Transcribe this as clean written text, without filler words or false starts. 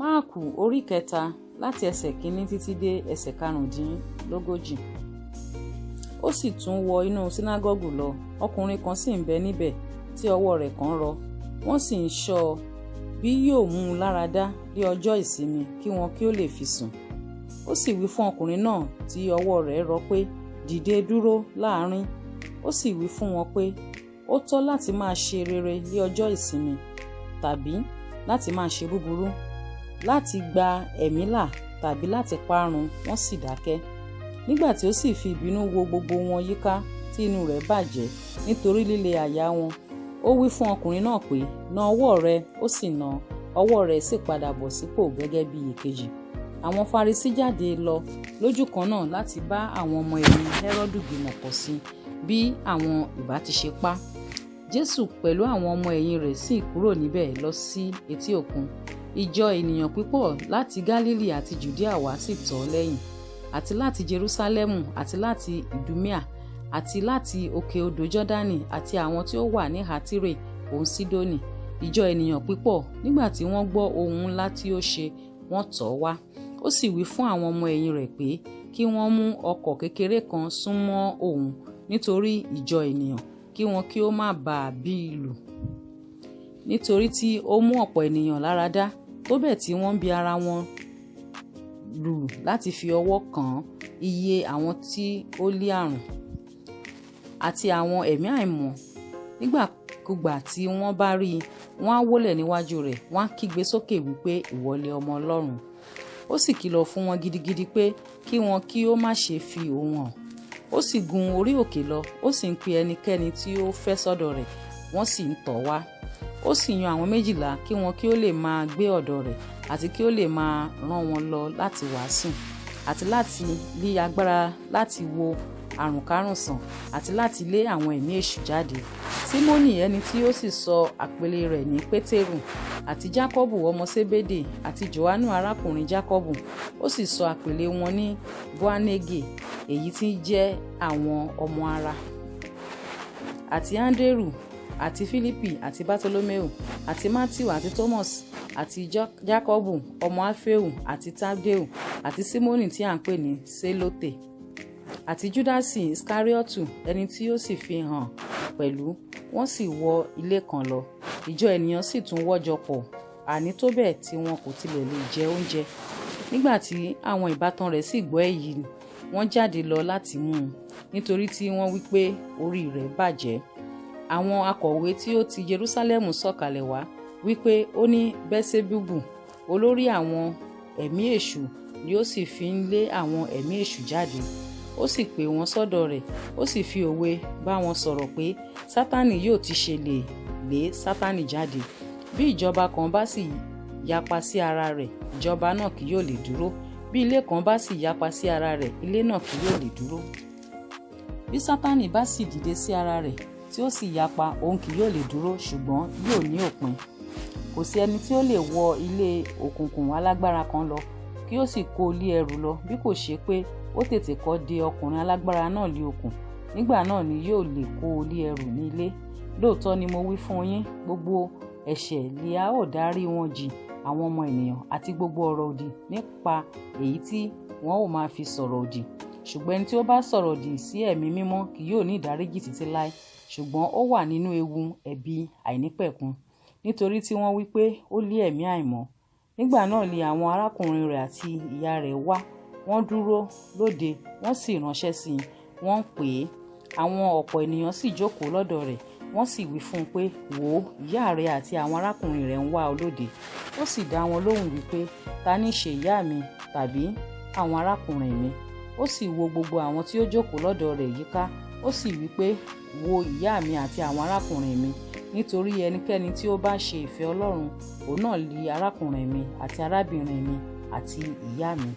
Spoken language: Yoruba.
Máàkù orí 3 láti ẹsẹ̀ 1 títí dé ẹsẹ̀ 45. Ó sì tún wọ inú sínágọ́gù lọ, ọkùnrin kan sì ń bẹ níbẹ̀ tí ọwọ́ rẹ̀ kan rọ, wọ́n sì ń ṣọ́ ọ bí yóò mú un lára dá ní ọjọ́ ìsinmi kí wọn kí ó lè fi sùn. Ó sì wí fún ọkùnrin náà tí ọwọ́ rẹ̀ rọ pé, dìde dúró láàrín. Ó sì wí fún wọn pé, ó tọ́ láti máa ṣe rere ní ọjọ́ ìsinmi tàbí láti máa ṣe búburú, láti gba ẹ̀mí là tàbí láti parun. Wọ́n sì dákẹ́. Nígbà tí ó sì fi ìbínú wo gbogbo wọn yíká, tí inú rẹ̀ bàjẹ́ nítorí líle àyà wọn, ó wí fún ọkùnrin náà pé, na ọwọ́ rẹ. Ó sì na ọwọ́ rẹ̀ sì padà bọ̀ sípò gẹ́gẹ́ bí èkejì. Àwọn Farisí jáde lọ lójú kan náà láti bá àwọn ọmọ ẹ̀yìn Hẹ́rọ́dù gbìmọ̀ pọ̀ sí bí àwọn ìbá ti ṣe pa. Jésù pẹ̀lú àwọn ọmọ ẹ̀yìn rẹ̀ sì kúrò níbẹ̀ lọ sí etí òkun. Ìjọ ènìyàn púpọ̀ láti Gálílì àti Jùdíà wá sì tọ̀ ọ́ lẹ́yìn, àti láti Jerúsálẹ́mù àti láti Ìdúmíà àti láti òkè odò Jọ́dánì àti àwọn tí ó wà ní Hátírè òun Sídónì. Ìjọ ènìyàn púpọ̀ nígbà tí wọ́n gbọ́ ohun ńlá tí ó ṣe, wọ́n tọ̀ ọ́ wá. Ó sì wí fún àwọn ọmọ ẹ̀yìn rẹ̀ pé kí wọ́n mú ọkọ̀ kékeré kan súnmọ́ òun nítorí ìjọ ènìyàn, kí wọn kí ó má bàa bí i lù, nítorí tí ó mú ọ̀pọ̀ ènìyàn lára dá, tó bẹ́ẹ̀ tí wọ́n bi ara wọn lù láti fi ọwọ́ kàn iye àwọn tí ó lé àrùn àti àwọn ẹ̀mí àìmọ́. Nígbàkúgbà tí wọ́n bá rí i, wọ́n á wólẹ̀ níwájú rẹ̀, wọ́n á kígbe sókè wípé ìwọ lé ọmọ Ọlọ́run. Ó sì kìlọ̀ fún wọn gidigidi pé kí wọn kí ó má ṣe fi òun hàn. Ó sì gun orí òkè lọ, ó sì ń pe ẹnikẹ́ni tí ó fẹ́ sọ́dọ̀ rẹ̀, wọ́n sì ń tọ̀ wá. Ó sì yan àwọn 12 kí wọn kí ó lè máa gbé ọ̀dọ̀ rẹ̀, àti kí ó lè máa rán wọn lọ láti wàásù, àti láti lé agbára láti wo àrùnkárùn sàn, àti láti lé àwọn ẹ̀mí èṣù jáde. Símónì ẹni tí ó sì sọ àpèlé rẹ̀ ní Pétérù, àti Jákọ́bù ọmọ Sébédè, àti Jòhánù arákùnrin Jákọ́bù, ó sì sọ àpèlé wọn ní Bóánégè, èyí tí jẹ́ àwọn ọmọ ara, àti Áńdérù, àti Fílípì, àti Bátólómẹ́ù, àti Mátíù, àti Tómọ́sì, àti Jákọ́bù ọmọ Áféù, àti Tádéù, àti Símónì tí à ń pè ní Sélótè, àti Júdásì Ìskáríọ́tù ẹni tí ó sì fi hàn pẹ̀lú. Wọ́n sì wọ ilé kan lọ. Ìjọ ènìyàn sì tún wọ́jọ pọ̀, àní tó bẹ́ẹ̀ tí wọn kò tilẹ̀ lè jẹ oúnjẹ. Nígbà tí àwọn ìbátan rẹ̀ sì gbọ́ èyí, wọ́n jáde lọ láti mú un, nítorí tí wọ́n wí pé orí rẹ̀ bàjẹ́. Àwọn akọ̀wé tí ó ti Jerúsálẹ́mù sọ̀kalẹ̀ wá wípé ó ní Bẹ́sẹ́búbù, olórí àwọn ẹ̀mí èṣù, ni ó sì fi ń lé àwọn ẹ̀mí èṣù jáde. Ó sì pè wọ́n sọ́dọ̀ rẹ̀, ó sì fi òwe bá wọn sọ̀rọ̀ pé Sátánì yóò ti ṣe lè lé Sátánì jáde. Bí ìjọba kan bá sì yapa sí ara rẹ̀, ìjọba náà kì yóò lè dúró. Bí ilé kan bá sì yapa sí ara rẹ̀, ilé náà kì yóò lè dúró. Bí Sátánì bá sì dìde sí ara rẹ̀, tí ó sì yapa, òun kì yóò lè dúró, ṣùgbọ́n yóò ní òpin. Kò sí ẹni tí ó lè wọ ilé òkùnkùn alágbára kan lọ kí ó sì kó lé ẹrù lọ, bí kò ṣe pé ó tètè kọ́ de ọkùnrin alágbára náà lé okùn. Nígbà náà ni yóò lè kó lé ẹrù ní ilé. Lóòótọ́ ni mo wí fún yín, gbogbo ẹ̀ṣẹ̀ ni a ó dárí wọn jì àwọn ọmọ ènìyàn, àti gbogbo ọ̀rọ̀ òdì nípa èyí tí wọ́n ó máa fi sọ̀rọ̀ òdì. Ṣùgbọ́n ẹni tí ó bá sọ̀rọ̀ òdì sí ẹ̀mí mímọ́ kì yóò ní ìdáríjì títí láé, ṣùgbọ́n ó wà nínú ewu ẹ̀bi àìnípẹ̀kun, nítorí tí wọ́n wí pé ó lé ẹ̀mí àìmọ́. Nígbà náà ni àwọn arákùnrin rẹ̀ àti ìyá rẹ̀ wá, wọ́n dúró lóde, wọ́n sì ránṣẹ́ sí i, wọ́n ń pè é. Àwọn ọ̀pọ̀ ènìyàn sì jókòó lọ́dọ̀ rẹ̀, wọ́n sì wí fún un pé, wò ó, ìyá rẹ̀ àti àwọn arákùnrin rẹ̀ ń wá ọ lóde. Ó sì dá wọn lóhùn wípé, ta ní ṣe ìyá mi tàbí àwọn arákùnrin mi? Ó sì wo gbogbo àwọn tí ó jókòó lọ́dọ̀ rẹ̀ yíká, ó sì wí pé, wo ìyá mi àti àwọn arákùnrin mi, nítorí ẹnikẹ́ni tí ó bá ṣe ìfẹ́ Ọlọ́run, òun náà lé arákùnrin mi àti arábìnrin mi àti ìyá mi.